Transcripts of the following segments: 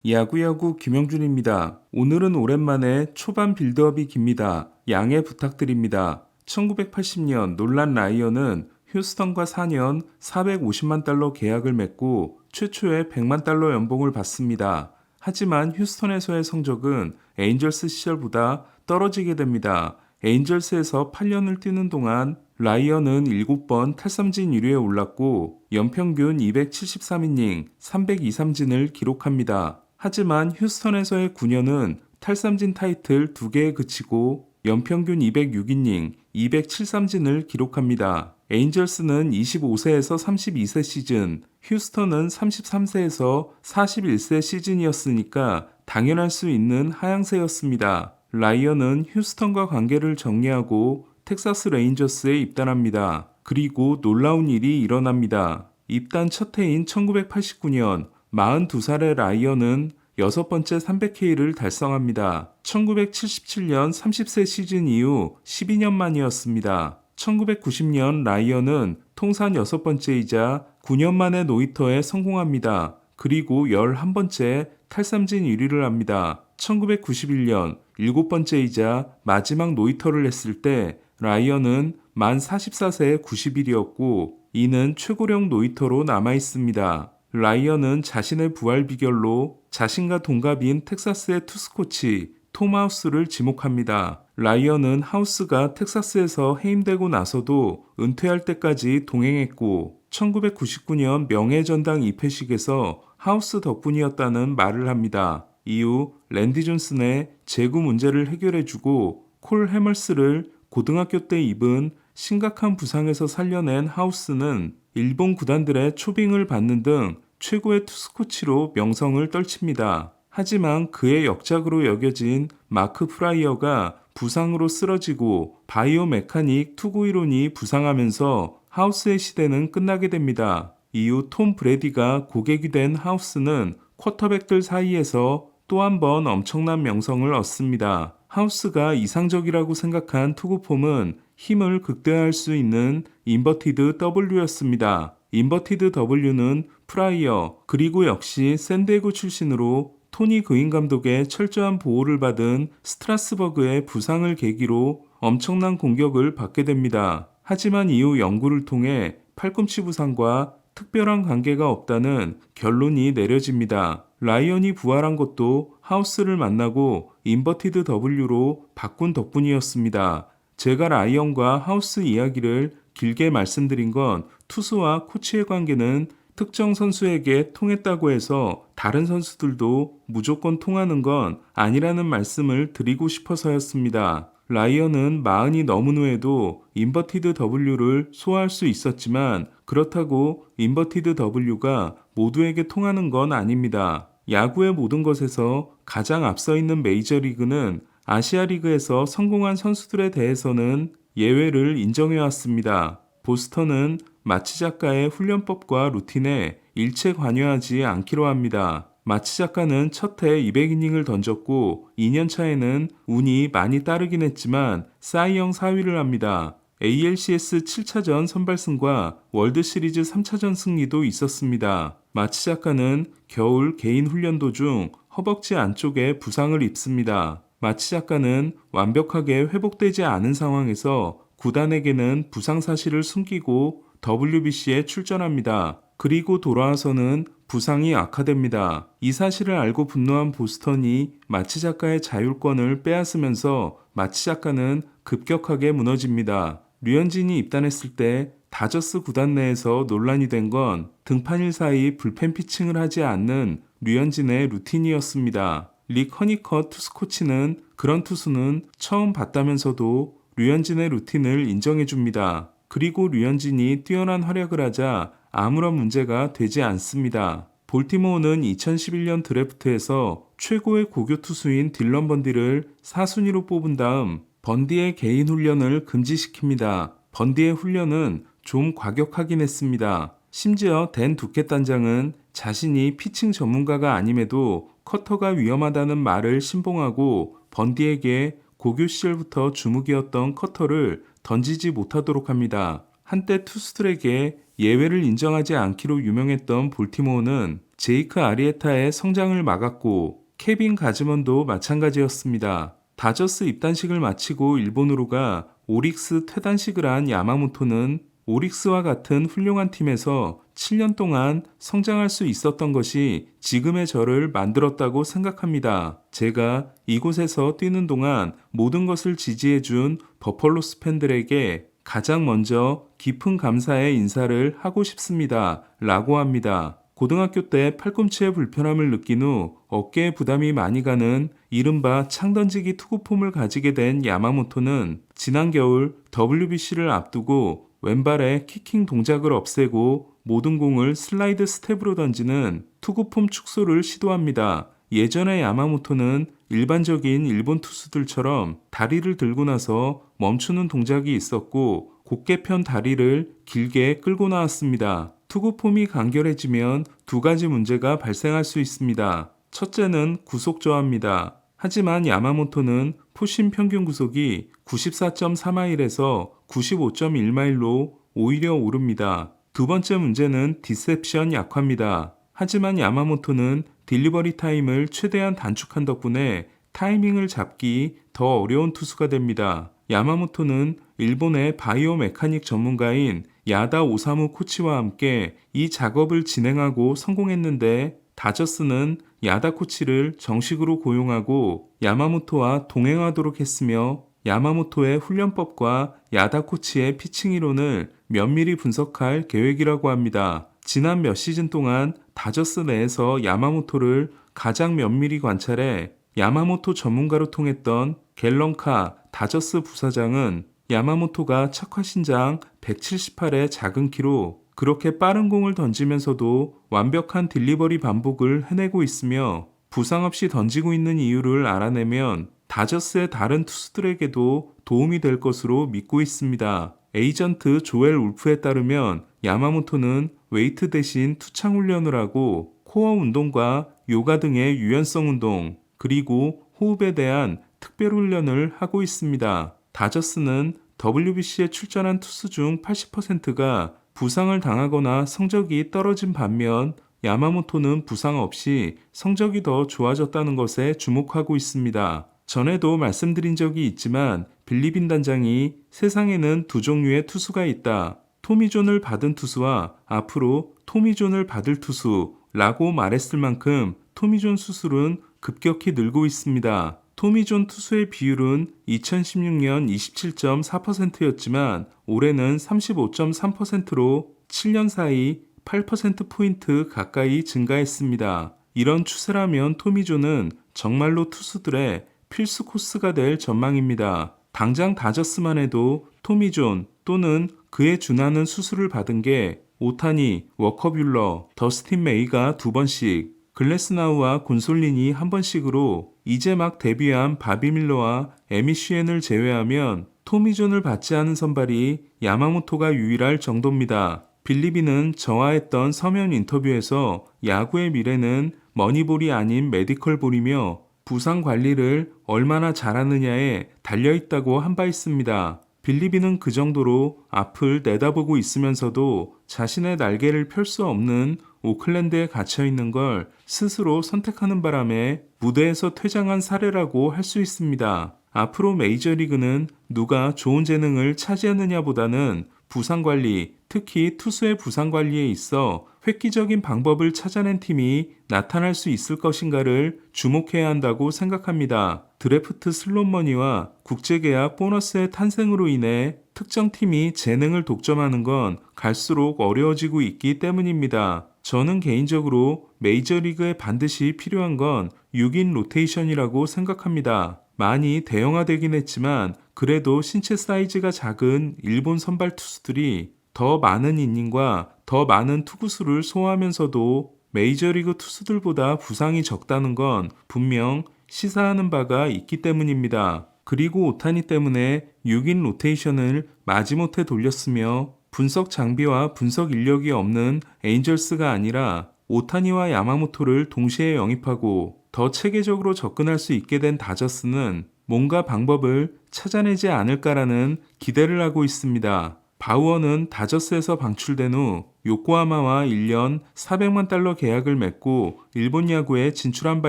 야구야구 김영준입니다. 오늘은 오랜만에 초반 빌드업이 깁니다. 양해 부탁드립니다. 1980년 놀란 라이언은 휴스턴과 4년 450만 달러 계약을 맺고 최초의 100만 달러 연봉을 받습니다. 하지만 휴스턴에서의 성적은 에인절스 시절보다 떨어지게 됩니다. 에인절스에서 8년을 뛰는 동안 라이언은 7번 탈삼진 1위에 올랐고 연평균 273이닝 302삼진을 기록합니다. 하지만 휴스턴에서의 9년은 탈삼진 타이틀 2개에 그치고 연평균 206이닝 207삼진을 기록합니다. 에인절스는 25세에서 32세 시즌, 휴스턴은 33세에서 41세 시즌이었으니까 당연할 수 있는 하향세였습니다. 라이언은 휴스턴과 관계를 정리하고 텍사스 레인저스에 입단합니다. 그리고 놀라운 일이 일어납니다. 입단 첫 해인 1989년 42살의 라이언은 6번째 300K를 달성합니다. 1977년 30세 시즌 이후 12년 만이었습니다. 1990년 라이언은 통산 6번째이자 9년 만에 노히터에 성공합니다. 그리고 11번째 탈삼진 1위를 합니다. 1991년 7번째이자 마지막 노히터를 했을 때 라이언은 만 44세 90일이었고 이는 최고령 노히터로 남아있습니다. 라이언은 자신의 부활 비결로 자신과 동갑인 텍사스의 투수코치 톰 하우스를 지목합니다. 라이언은 하우스가 텍사스에서 해임되고 나서도 은퇴할 때까지 동행했고 1999년 명예전당 입회식에서 하우스 덕분이었다는 말을 합니다. 이후 랜디 존슨의 재구 문제를 해결해주고 콜 해멀스를 고등학교 때 입은 심각한 부상에서 살려낸 하우스는 일본 구단들의 초빙을 받는 등 최고의 투수코치로 명성을 떨칩니다. 하지만 그의 역작으로 여겨진 마크 프라이어가 부상으로 쓰러지고 바이오 메카닉 투구 이론이 부상하면서 하우스의 시대는 끝나게 됩니다. 이후 톰 브래디가 고객이 된 하우스는 쿼터백들 사이에서 또 한 번 엄청난 명성을 얻습니다. 하우스가 이상적이라고 생각한 투구폼은 힘을 극대화할 수 있는 인버티드 W였습니다. 인버티드 W는 프라이어 그리고 역시 샌디에고 출신으로 토니 그인 감독의 철저한 보호를 받은 스트라스버그의 부상을 계기로 엄청난 공격을 받게 됩니다. 하지만 이후 연구를 통해 팔꿈치 부상과 특별한 관계가 없다는 결론이 내려집니다. 라이언이 부활한 것도 하우스를 만나고 인버티드 W로 바꾼 덕분이었습니다. 제가 라이언과 하우스 이야기를 길게 말씀드린 건 투수와 코치의 관계는 특정 선수에게 통했다고 해서 다른 선수들도 무조건 통하는 건 아니라는 말씀을 드리고 싶어서였습니다. 라이언은 마흔이 넘은 후에도 인버티드 W를 소화할 수 있었지만 그렇다고 인버티드 W가 모두에게 통하는 건 아닙니다. 야구의 모든 것에서 가장 앞서 있는 메이저리그는 아시아리그에서 성공한 선수들에 대해서는 예외를 인정해왔습니다. 보스턴은 마치 작가의 훈련법과 루틴에 일체 관여하지 않기로 합니다. 마치 작가는 첫 해 200이닝을 던졌고 2년 차에는 운이 많이 따르긴 했지만 사이영 4위를 합니다. ALCS 7차전 선발승과 월드시리즈 3차전 승리도 있었습니다. 마치 작가는 겨울 개인 훈련 도중 허벅지 안쪽에 부상을 입습니다. 마치 작가는 완벽하게 회복되지 않은 상황에서 구단에게는 부상 사실을 숨기고 WBC에 출전합니다. 그리고 돌아와서는 부상이 악화됩니다. 이 사실을 알고 분노한 보스턴이 마치 작가의 자율권을 빼앗으면서 마치 작가는 급격하게 무너집니다. 류현진이 입단했을 때 다저스 구단 내에서 논란이 된 건 등판일 사이 불펜 피칭을 하지 않는 류현진의 루틴이었습니다. 릭 허니컷 투수 코치는 그런 투수는 처음 봤다면서도 류현진의 루틴을 인정해줍니다. 그리고 류현진이 뛰어난 활약을 하자 아무런 문제가 되지 않습니다. 볼티모어는 2011년 드래프트에서 최고의 고교 투수인 딜런 번디를 4순위로 뽑은 다음 번디의 개인 훈련을 금지시킵니다. 번디의 훈련은 좀 과격하긴 했습니다. 심지어 댄 두켓 단장은 자신이 피칭 전문가가 아님에도 커터가 위험하다는 말을 신봉하고 번디에게 고교 시절부터 주무기였던 커터를 던지지 못하도록 합니다. 한때 투수들에게 예외를 인정하지 않기로 유명했던 볼티모어는 제이크 아리에타의 성장을 막았고 케빈 가즈먼도 마찬가지였습니다. 다저스 입단식을 마치고 일본으로 가 오릭스 퇴단식을 한 야마모토는 오릭스와 같은 훌륭한 팀에서 7년 동안 성장할 수 있었던 것이 지금의 저를 만들었다고 생각합니다. 제가 이곳에서 뛰는 동안 모든 것을 지지해준 버펄로스 팬들에게 가장 먼저 깊은 감사의 인사를 하고 싶습니다. 라고 합니다. 고등학교 때 팔꿈치에 불편함을 느낀 후 어깨에 부담이 많이 가는 이른바 창던지기 투구폼을 가지게 된 야마모토는 지난 겨울 WBC를 앞두고 왼발의 키킹 동작을 없애고 모든 공을 슬라이드 스텝으로 던지는 투구폼 축소를 시도합니다. 예전에 야마모토는 일반적인 일본 투수들처럼 다리를 들고 나서 멈추는 동작이 있었고 곧게 편 다리를 길게 끌고 나왔습니다. 투구폼이 간결해지면 두 가지 문제가 발생할 수 있습니다. 첫째는 구속 저하입니다. 하지만 야마모토는 포심 평균 구속이 94.3마일에서 95.1마일로 오히려 오릅니다. 두 번째 문제는 디셉션 약화입니다. 하지만 야마모토는 딜리버리 타임을 최대한 단축한 덕분에 타이밍을 잡기 더 어려운 투수가 됩니다. 야마모토는 일본의 바이오 메카닉 전문가인 야다 오사무 코치와 함께 이 작업을 진행하고 성공했는데 다저스는 야다 코치를 정식으로 고용하고 야마모토와 동행하도록 했으며 야마모토의 훈련법과 야다 코치의 피칭 이론을 면밀히 분석할 계획이라고 합니다. 지난 몇 시즌 동안 다저스 내에서 야마모토를 가장 면밀히 관찰해 야마모토 전문가로 통했던 갤런카 다저스 부사장은 야마모토가 척화 신장 178의 작은 키로 그렇게 빠른 공을 던지면서도 완벽한 딜리버리 반복을 해내고 있으며 부상 없이 던지고 있는 이유를 알아내면 다저스의 다른 투수들에게도 도움이 될 것으로 믿고 있습니다. 에이전트 조엘 울프에 따르면 야마모토는 웨이트 대신 투창 훈련을 하고 코어 운동과 요가 등의 유연성 운동 그리고 호흡에 대한 특별 훈련을 하고 있습니다. 다저스는 WBC에 출전한 투수 중 80%가 부상을 당하거나 성적이 떨어진 반면 야마모토는 부상 없이 성적이 더 좋아졌다는 것에 주목하고 있습니다. 전에도 말씀드린 적이 있지만 빌리빈 단장이 세상에는 두 종류의 투수가 있다. 토미존을 받은 투수와 앞으로 토미존을 받을 투수라고 말했을 만큼 토미존 수술은 급격히 늘고 있습니다. 토미존 투수의 비율은 2016년 27.4%였지만 올해는 35.3%로 7년 사이 8%포인트 가까이 증가했습니다. 이런 추세라면 토미존은 정말로 투수들의 필수 코스가 될 전망입니다. 당장 다저스만 해도 토미존 또는 그에 준하는 수술을 받은 게 오타니, 워커뷸러, 더스틴 메이가 2번씩, 글래스나우와 곤솔린이 1번씩으로 이제 막 데뷔한 바비 밀러와 에미 슈엔을 제외하면 토미존을 받지 않은 선발이 야마모토가 유일할 정도입니다. 빌리비는 저와 했던 서면 인터뷰에서 야구의 미래는 머니볼이 아닌 메디컬볼이며 부상 관리를 얼마나 잘하느냐에 달려있다고 한 바 있습니다. 빌리비는 그 정도로 앞을 내다보고 있으면서도 자신의 날개를 펼 수 없는 오클랜드에 갇혀있는 걸 스스로 선택하는 바람에 무대에서 퇴장한 사례라고 할 수 있습니다. 앞으로 메이저리그는 누가 좋은 재능을 차지하느냐보다는 부상관리, 특히 투수의 부상관리에 있어 획기적인 방법을 찾아낸 팀이 나타날 수 있을 것인가를 주목해야 한다고 생각합니다. 드래프트 슬롯머니와 국제계약 보너스의 탄생으로 인해 특정 팀이 재능을 독점하는 건 갈수록 어려워지고 있기 때문입니다. 저는 개인적으로 메이저리그에 반드시 필요한 건 6인 로테이션이라고 생각합니다. 많이 대형화되긴 했지만 그래도 신체 사이즈가 작은 일본 선발 투수들이 더 많은 이닝과 더 많은 투구수를 소화하면서도 메이저리그 투수들보다 부상이 적다는 건 분명 시사하는 바가 있기 때문입니다. 그리고 오타니 때문에 6인 로테이션을 마지못해 돌렸으며 분석 장비와 분석 인력이 없는 에인절스가 아니라 오타니와 야마모토를 동시에 영입하고 더 체계적으로 접근할 수 있게 된 다저스는 뭔가 방법을 찾아내지 않을까라는 기대를 하고 있습니다. 바우어는 다저스에서 방출된 후 요코하마와 1년 400만 달러 계약을 맺고 일본 야구에 진출한 바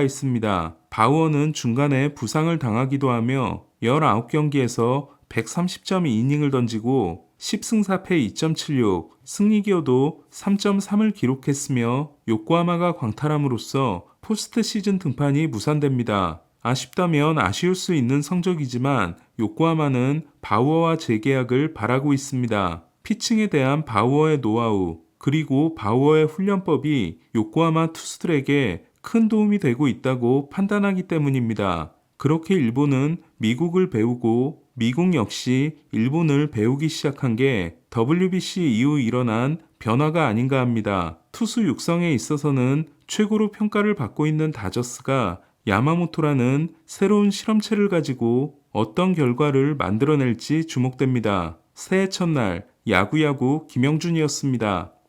있습니다. 바우어는 중간에 부상을 당하기도 하며 19경기에서 130.2이닝을 던지고 10승 4패 2.76, 승리 기여도 3.3을 기록했으며 요코하마가 광탈함으로써 포스트 시즌 등판이 무산됩니다. 아쉽다면 아쉬울 수 있는 성적이지만 요코하마는 바우어와 재계약을 바라고 있습니다. 피칭에 대한 바우어의 노하우, 그리고 바우어의 훈련법이 요코하마 투수들에게 큰 도움이 되고 있다고 판단하기 때문입니다. 그렇게 일본은 미국을 배우고 미국 역시 일본을 배우기 시작한 게 WBC 이후 일어난 변화가 아닌가 합니다. 투수 육성에 있어서는 최고로 평가를 받고 있는 다저스가 야마모토라는 새로운 실험체를 가지고 어떤 결과를 만들어낼지 주목됩니다. 새해 첫날 야구야구 김영준이었습니다.